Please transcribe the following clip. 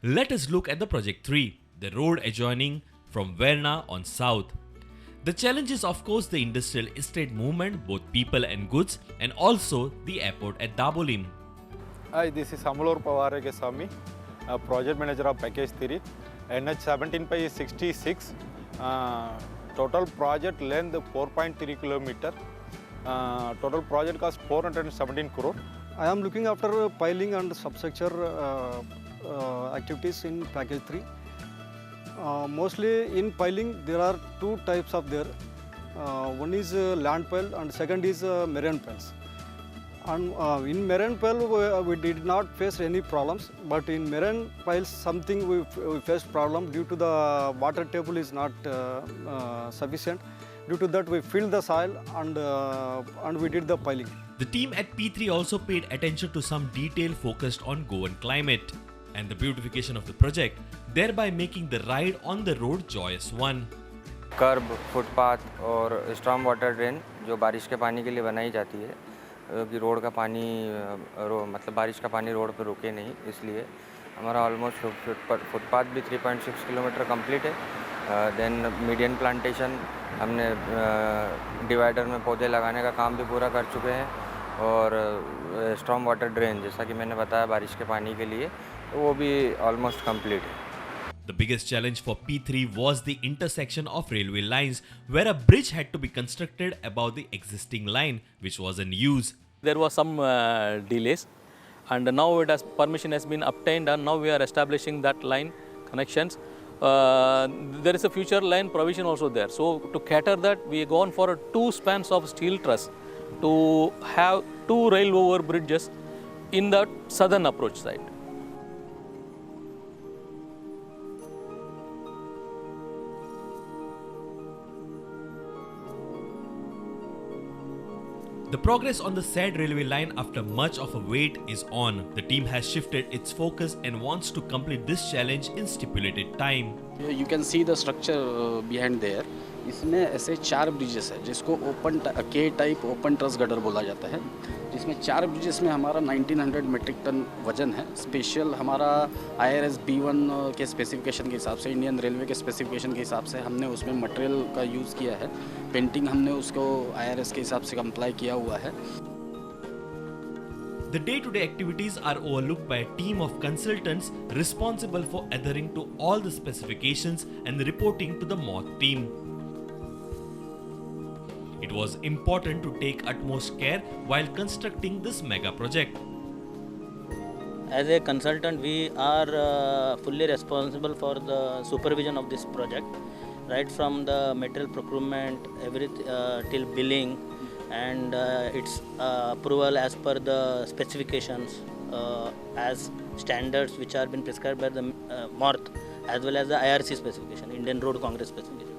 Let us look at the Project 3, the road adjoining from Verna on south. The challenge is of course the industrial estate movement, both people and goods, and also the airport at Dabolim. Hi, this is Amalur Pavarekesami, Project Manager of Package 3. NH 17 by 66. Total project length 4.3 km. Total project cost 417 crore. I am looking after piling and substructure activities in Package 3. Mostly in piling there are two types of there. One is land pile and second is marine piles. And in marine pile we did not face any problems, but in marine piles something we faced problem due to the water table is not sufficient. Due to that we filled the soil and we did the piling. The team at P3 also paid attention to some detail focused on Goan climate and the beautification of the project, thereby making the ride on the road joyous one. Curb, footpath और storm water drain जो बारिश के पानी के लिए बनाई जाती है कि रोड का पानी मतलब बारिश का पानी रोड पर रुके नहीं, इसलिए हमारा ऑलमोस्ट फुटपाथ भी 3.6 किलोमीटर कंप्लीट है। देन मीडियन प्लांटेशन हमने डिवाइडर में पौधे लगाने का काम भी पूरा कर चुके हैं और स्टॉर्म वाटर ड्रेन जैसा कि मैंने बताया बारिश के पानी के लिए वो भी ऑलमोस्ट कंप्लीट है। The biggest challenge for P3 was the intersection of railway lines, where a bridge had to be constructed above the existing line, which was in use. There was some delays, and now permission has been obtained, and now we are establishing that line connections. There is a future line provision also there. So to cater that, we have gone for two spans of steel truss to have two rail over bridges in the southern approach side. The progress on the said railway line after much of a wait is on. The team has shifted its focus and wants to complete this challenge in stipulated time. You can see the structure behind there. इसमें ऐसे 4 bridges है जिसको open के type open truss gutter बोला जाता है, जिसमें 4 bridges में हमारा 1900 मीट्रिक टन वजन है। स्पेशल हमारा IRS B1 के स्पेसिफिकेशन के हिसाब से, इंडियन रेलवे के स्पेसिफिकेशन के हिसाब से हमने उसमें मटेरियल का यूज़ किया है। पेंटिंग हमने उसको IRS के हिसाब से कंप्लाई किया हुआ है। The day-to-day activities are overlooked by a team of consultants responsible for adhering to all the specifications and reporting to the mock team. It was important to take utmost care while constructing this mega project. As a consultant, we are fully responsible for the supervision of this project, right from the material procurement, till billing, and its approval as per the specifications, as standards which are been prescribed by the MORTH, as well as the IRC specification, Indian Road Congress specification.